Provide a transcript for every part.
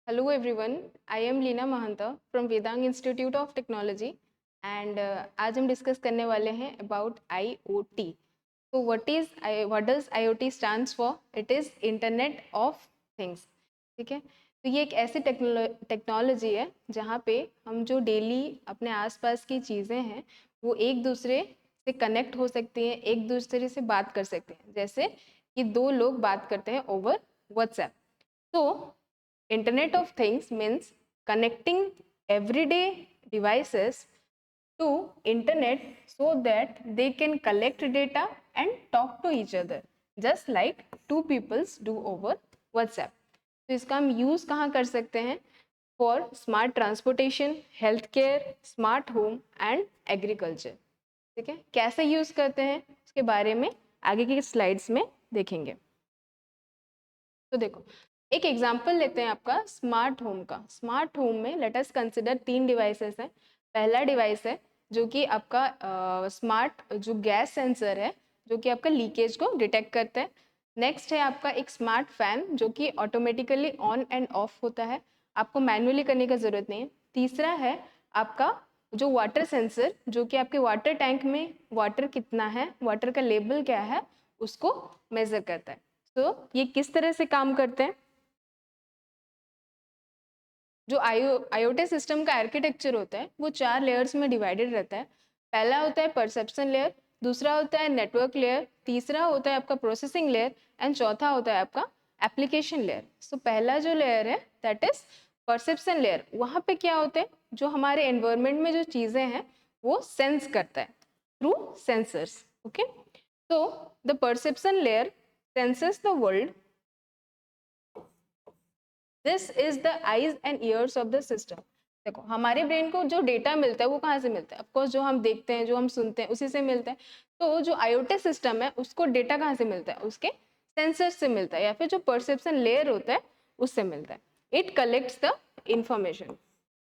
Hello everyone, I am Leena Mahanta from Vedang Institute of Technology and आज हम discuss करने वाले हैं about IoT. So what does IoT stands for? It is Internet of Things. ठीक है, तो ये एक ऐसी टेक्नोलॉजी है जहाँ पे हम जो डेली अपने आसपास की चीज़ें हैं वो एक दूसरे से कनेक्ट हो सकती हैं, एक दूसरे से बात कर सकते हैं, जैसे कि दो लोग बात करते हैं ओवर व्हाट्सएप. तो Internet of Things means connecting everyday devices to internet so that they can collect data and talk to each other just like two peoples do over WhatsApp. तो इसका हम यूज कहाँ कर सकते हैं? For smart transportation, health care, smart home and agriculture. ठीक है, कैसे यूज करते हैं उसके बारे में आगे की स्लाइड्स में देखेंगे. तो देखो, एक एग्जाम्पल लेते हैं आपका स्मार्ट होम का. स्मार्ट होम में लेट अस कंसिडर 3 डिवाइसेस हैं. पहला डिवाइस है जो कि आपका स्मार्ट जो गैस सेंसर है जो कि आपका लीकेज को डिटेक्ट करता है. नेक्स्ट है आपका एक स्मार्ट फैन जो कि ऑटोमेटिकली ऑन एंड ऑफ होता है, आपको मैनुअली करने का ज़रूरत नहीं है. तीसरा है आपका जो वाटर सेंसर जो कि आपके वाटर टैंक में वाटर कितना है, वाटर का लेवल क्या है, उसको मेजर करता है. तो ये किस तरह से काम करते हैं? जो आईओटी सिस्टम का आर्किटेक्चर होता है वो 4 लेयर्स में डिवाइडेड रहता है. पहला होता है परसेप्शन लेयर, दूसरा होता है नेटवर्क लेयर, तीसरा होता है आपका प्रोसेसिंग लेयर एंड चौथा होता है आपका एप्लीकेशन लेयर. सो पहला जो लेयर है दैट इज परसेप्शन लेयर. वहाँ पे क्या होता है, जो हमारे एनवायरनमेंट में जो चीज़ें हैं वो सेंस करता है through sensors. Okay, so the perception layer senses the world. This is the eyes and years of the system. देखो, हमारे ब्रेन को जो डेटा मिलता है वो कहाँ से मिलता है? ऑफकोर्स जो हम देखते हैं, जो हम सुनते हैं, उसी से मिलता है. तो जो आईओटी सिस्टम है उसको डेटा कहाँ से मिलता है? उसके सेंसर से मिलता है या फिर जो परसेप्शन लेयर होता है उससे मिलता है. It collects the information.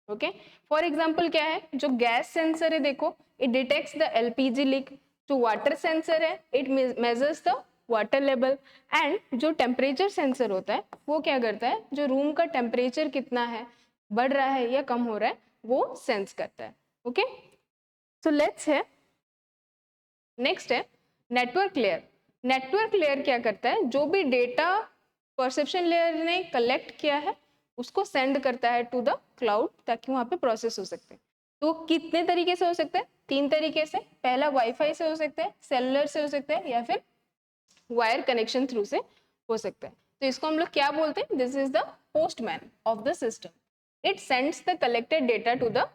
Okay, for example क्या है, जो गैस सेंसर है देखो, it detects the LPG leak. जो वाटर सेंसर है it measures the water level. And जो टेम्परेचर सेंसर होता है वो क्या करता है, जो रूम का टेम्परेचर कितना है, बढ़ रहा है या कम हो रहा है, वो सेंस करता है. ओके, सो लेट्स है नेक्स्ट है नेटवर्क लेयर. नेटवर्क लेयर क्या करता है, जो भी डेटा परसेप्शन लेयर ने कलेक्ट किया है उसको सेंड करता है टू द क्लाउड ताकि वहाँ पे प्रोसेस हो सकते हैं. तो कितने तरीके से हो सकता है? 3 तरीके से. पहला वाईफाई से हो सकता है, सेलुलर से हो सकता है या फिर वायर कनेक्शन थ्रू से हो सकता है. तो इसको हम लोग क्या बोलते हैं? This is the postman of the system. It sends the collected data to the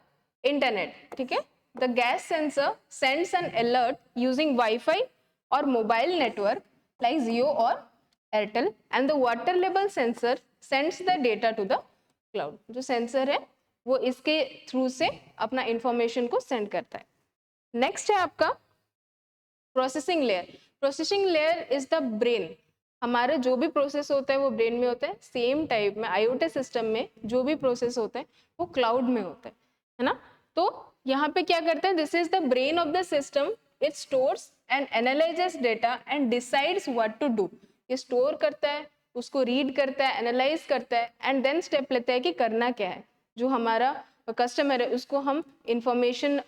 internet. ठीक है, the gas sensor sends an alert using wifi और मोबाइल नेटवर्क लाइक जियो और Airtel and the water level sensor sends the data to the cloud. जो sensor है वो इसके through से अपना इंफॉर्मेशन को सेंड करता है. नेक्स्ट है आपका processing layer. Processing layer is the brain. हमारा जो भी प्रोसेस होता है वो ब्रेन में होता है. सेम टाइप में आईओटी सिस्टम में जो भी प्रोसेस होता है वो क्लाउड में होता है ना. तो यहाँ पे क्या करता है, this is the brain of the system. It stores and analyses data and decides what to do. ये स्टोर करता है, उसको रीड करता है, एनालाइज करता है एंड देन स्टेप लेता है कि करना क्या है. जो हमारा कस्टमर है उसको हम इंफॉर्मेशन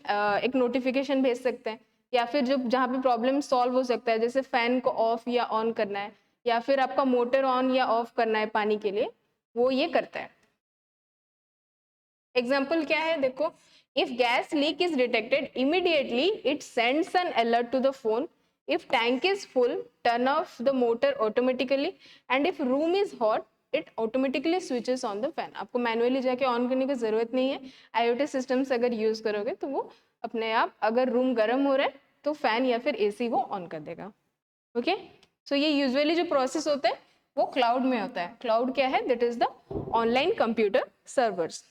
एक नोटिफिकेशन भेज सकते हैं या फिर जो जहाँ पे प्रॉब्लम सॉल्व हो सकता है, जैसे फैन को ऑफ या ऑन करना है या फिर आपका मोटर ऑन या ऑफ करना है पानी के लिए, वो ये करता है. एग्जाम्पल क्या है देखो, if gas leak is detected immediately it sends an alert to the phone. If tank is full turn off the motor automatically and if room is hot it automatically switches on the fan. आपको manually जाके on करने की जरूरत नहीं है. IoT system से अगर use करोगे तो वो अपने आप, अगर रूम गर्म हो रहा है तो फैन या फिर एसी वो ऑन कर देगा. ओके, सो ये यूजुअली जो प्रोसेस होता है वो क्लाउड में होता है. क्लाउड क्या है? That is the online computer servers.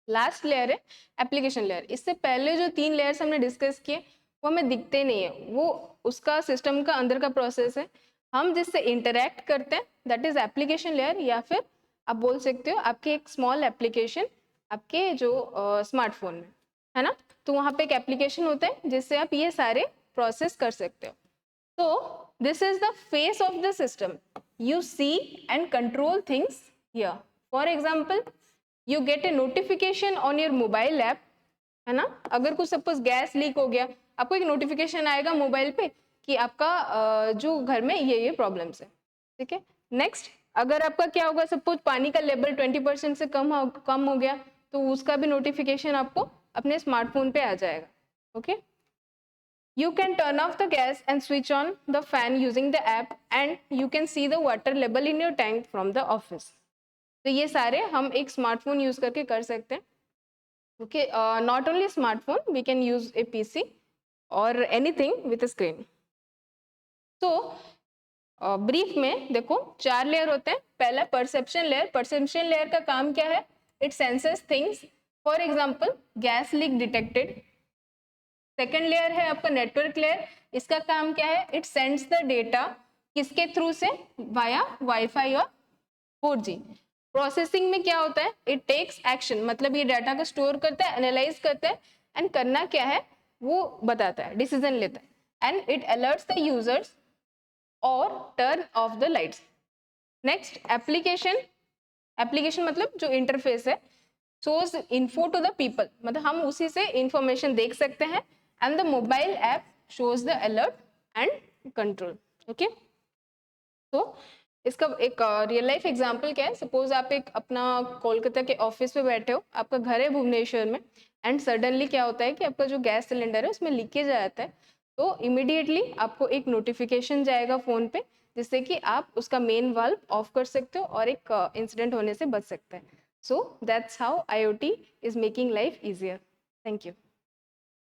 Last layer है एप्लीकेशन लेयर. इससे पहले जो 3 लेयर्स हमने डिस्कस किए वो हमें दिखते नहीं है, वो उसका सिस्टम का अंदर का प्रोसेस है. हम जिससे इंटरेक्ट करते हैं दैट इज एप्लीकेशन लेयर, या फिर आप बोल सकते हो आपके एक स्मॉल एप्लीकेशन आपके जो स्मार्टफोन में है ना. तो वहाँ पे एक एप्लीकेशन होता है जिससे आप ये सारे प्रोसेस कर सकते हो. तो this is the face of the system. You see and control things here. For example, you get a notification on your mobile app, है ना. अगर कुछ सपोज गैस लीक हो गया, आपको एक नोटिफिकेशन आएगा मोबाइल पे कि आपका जो घर में ये प्रॉब्लम्स है. ठीक है. नेक्स्ट, अगर आपका क्या होगा, सपोज पानी का लेवल 20% से कम हो गया, तो उसका भी नोटिफिकेशन आपको अपने स्मार्टफोन पे आ जाएगा. Okay. You can turn off the gas and switch on the fan using the app, and you can see the water level in your tank from the office. तो ये सारे हम एक स्मार्टफोन यूज करके कर सकते हैं. Okay. Not only smartphone, we can use a PC और एनीथिंग विथ स्क्रीन. तो ब्रीफ में देखो 4 लेयर होते हैं. पहला परसेप्शन लेयर. परसेप्शन लेयर का काम क्या है? It senses things. For example, gas leak detected. Second layer है आपका नेटवर्क लेयर. इसका काम क्या है? It sends the data. किसके थ्रू से? वाया वाईफाई और 4G. प्रोसेसिंग में क्या होता है? इट टेक्स एक्शन, मतलब ये डाटा को स्टोर करता है, एनालाइज करता है, एंड करना क्या है वो बताता है, डिसीजन लेता है. And it alerts the users और turn off the lights. Next, application. Application मतलब जो इंटरफेस है, shows info to the people, मतलब हम उसी से इंफॉर्मेशन देख सकते हैं. And the mobile app shows the alert and control. Okay. तो इसका एक रियल लाइफ एग्जांपल क्या है? सपोज आप एक अपना कोलकाता के ऑफिस में बैठे हो, आपका घर है भुवनेश्वर में, एंड सडनली क्या होता है कि आपका जो गैस सिलेंडर है उसमें लीकेज आ जाता है. तो इमिडिएटली आपको एक नोटिफिकेशन जाएगा फोन पे, जिससे कि आप उसका मेन वाल्व ऑफ कर सकते हो और एक इंसिडेंट होने से बच सकते हैं. So that's how IoT is making life easier. Thank you.